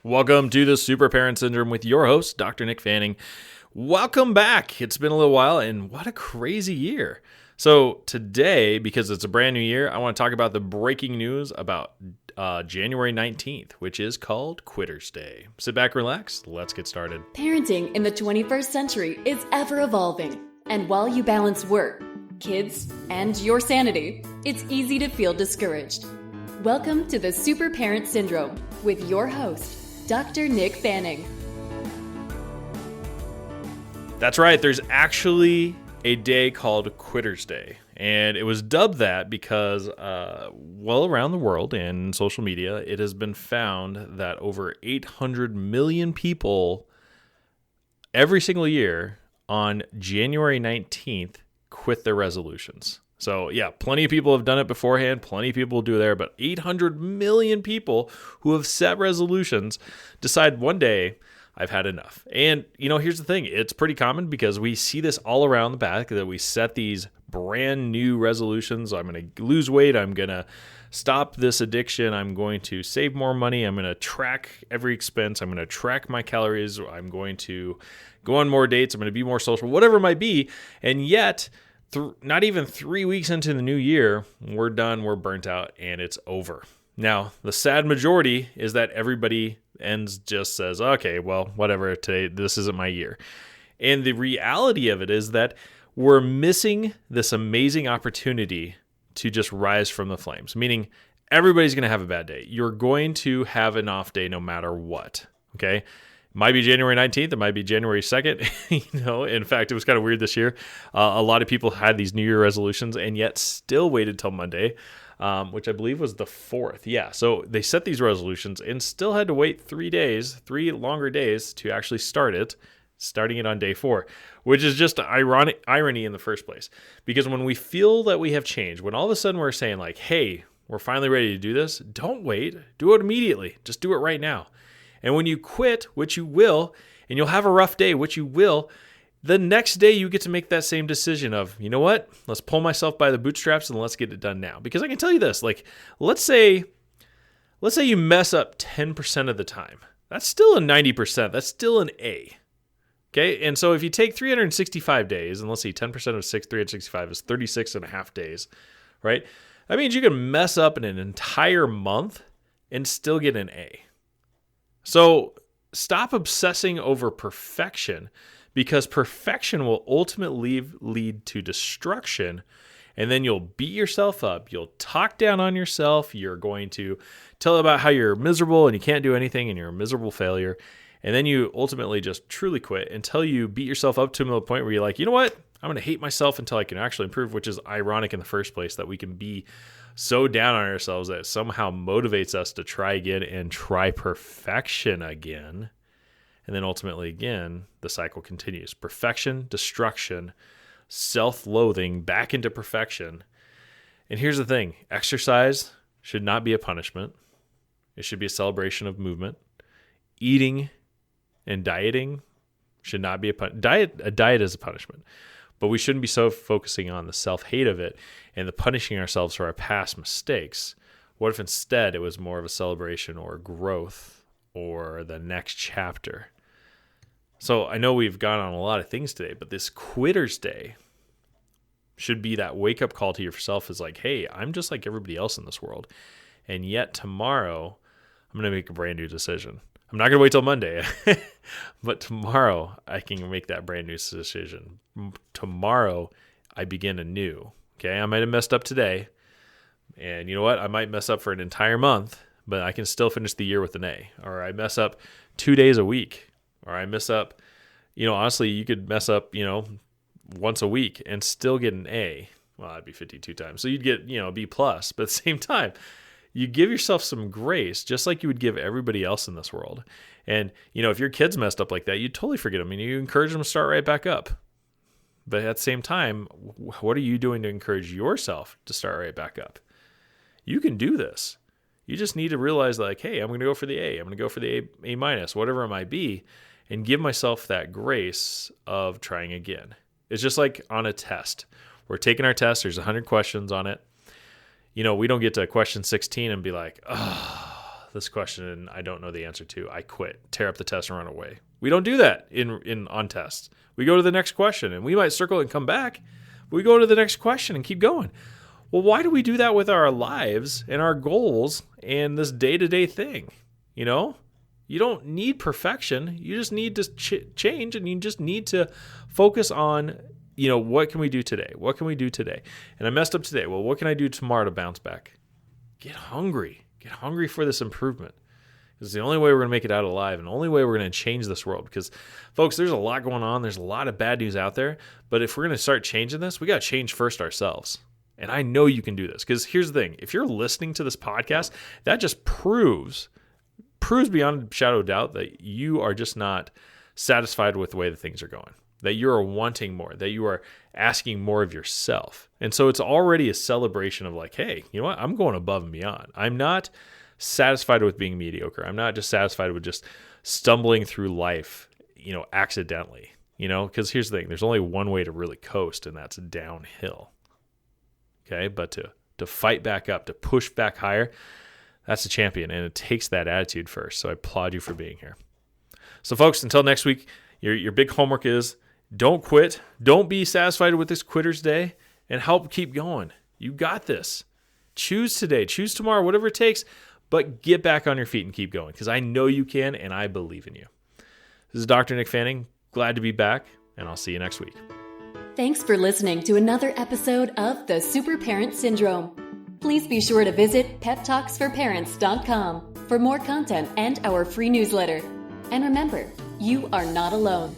Welcome to the Super Parent Syndrome with your host, Dr. Nick Fanning. Welcome back. It's been a little while, and what a crazy year. So today, because it's a brand new year, I want to talk about the breaking news about January 19th, which is called Qutters Day. Sit back, relax. Let's get started. Parenting in the 21st century is ever evolving. And while you balance work, kids, and your sanity, it's easy to feel discouraged. Welcome to the Super Parent Syndrome with your host, Dr. Nick Fanning. That's right. There's actually a day called Qutters Day. And it was dubbed that because, around the world and social media, it has been found that over 800 million people every single year on January 19th quit their resolutions. So yeah, plenty of people have done it beforehand. Plenty of people do there, but 800 million people who have set resolutions decide one day, I've had enough. And here's the thing. It's pretty common because we see this all around the back that we set these brand new resolutions. I'm going to lose weight. I'm going to stop this addiction. I'm going to save more money. I'm going to track every expense. I'm going to track my calories. I'm going to go on more dates. I'm going to be more social, whatever it might be. And yet, not even 3 weeks into the new year, we're done, we're burnt out, and it's over. Now, the sad majority is that everybody just says, okay, well, whatever, today, this isn't my year. And the reality of it is that we're missing this amazing opportunity to just rise from the flames, meaning everybody's going to have a bad day. You're going to have an off day no matter what, okay? It might be January 19th. It might be January 2nd. In fact, it was kind of weird this year. A lot of people had these New Year resolutions and yet still waited till Monday, which I believe was the 4th. Yeah, so they set these resolutions and still had to wait 3 longer days to actually starting it on day 4, which is just irony in the first place. Because when we feel that we have changed, when all of a sudden we're saying like, hey, we're finally ready to do this, don't wait. Do it immediately. Just do it right now. And when you quit, which you will, and you'll have a rough day, which you will, the next day you get to make that same decision of, you know what, let's pull myself by the bootstraps and let's get it done now. Because I can tell you this, like, let's say you mess up 10% of the time. That's still a 90%. That's still an A. Okay, and so if you take 365 days, and let's see, 10% of 365 is 36 and a half days, right? That means you can mess up in an entire month and still get an A. So stop obsessing over perfection, because perfection will ultimately lead to destruction, and then you'll beat yourself up. You'll talk down on yourself. You're going to tell about how you're miserable and you can't do anything and you're a miserable failure. And then you ultimately just truly quit until you beat yourself up to the point where you're like, you know what? I'm going to hate myself until I can actually improve, which is ironic in the first place that we can be so down on ourselves that it somehow motivates us to try again and try perfection again. And then ultimately, again, the cycle continues. Perfection, destruction, self-loathing, back into perfection. And here's the thing. Exercise should not be a punishment. It should be a celebration of movement. Eating and dieting should not be a diet is a punishment. But we shouldn't be so focusing on the self-hate of it and the punishing ourselves for our past mistakes. What if instead it was more of a celebration or growth or the next chapter? So I know we've gone on a lot of things today, but this Qutters Day should be that wake-up call to yourself is like, hey, I'm just like everybody else in this world. And yet tomorrow, I'm going to make a brand new decision. I'm not going to wait till Monday, but tomorrow I can make that brand new decision. Tomorrow I begin anew. Okay, I might have messed up today, and you know what? I might mess up for an entire month, but I can still finish the year with an A. Or I mess up 2 days a week, or I mess up, honestly, you could mess up, once a week and still get an A. Well, that'd be 52 times. So you'd get, B plus, but at the same time, you give yourself some grace, just like you would give everybody else in this world. And, if your kids messed up like that, you totally forget them and you encourage them to start right back up. But at the same time, what are you doing to encourage yourself to start right back up? You can do this. You just need to realize like, hey, I'm going to go for the A. I'm going to go for the A minus, whatever it might be, and give myself that grace of trying again. It's just like on a test. We're taking our test. There's 100 questions on it. We don't get to question 16 and be like, oh, this question I don't know the answer to. I quit, tear up the test, and run away. We don't do that on tests. We go to the next question, and we might circle and come back. We go to the next question and keep going. Well, why do we do that with our lives and our goals and this day-to-day thing? You know, you don't need perfection. You just need to change, and you just need to focus on, you know, what can we do today? What can we do today? And I messed up today. Well, what can I do tomorrow to bounce back? Get hungry. Get hungry for this improvement. It's the only way we're going to make it out alive, and the only way we're going to change this world. Because, folks, there's a lot going on. There's a lot of bad news out there. But if we're going to start changing this, we got to change first ourselves. And I know you can do this. Because here's the thing. If you're listening to this podcast, that just proves beyond a shadow of doubt that you are just not satisfied with the way that things are going. That you are wanting more. That you are asking more of yourself. And so it's already a celebration of like, hey, you know what? I'm going above and beyond. I'm not satisfied with being mediocre. I'm not just satisfied with just stumbling through life, you know, accidentally, you know, because here's the thing. There's only one way to really coast, and that's downhill. Okay. But to fight back up, to push back higher, that's a champion. And it takes that attitude first. So I applaud you for being here. So folks, until next week, your big homework is don't quit. Don't be satisfied with this Quitter's Day, and help keep going. You got this. Choose today, choose tomorrow, whatever it takes. But get back on your feet and keep going, because I know you can, and I believe in you. This is Dr. Nick Fanning. Glad to be back, and I'll see you next week. Thanks for listening to another episode of The Super Parent Syndrome. Please be sure to visit peptalksforparents.com for more content and our free newsletter. And remember, you are not alone.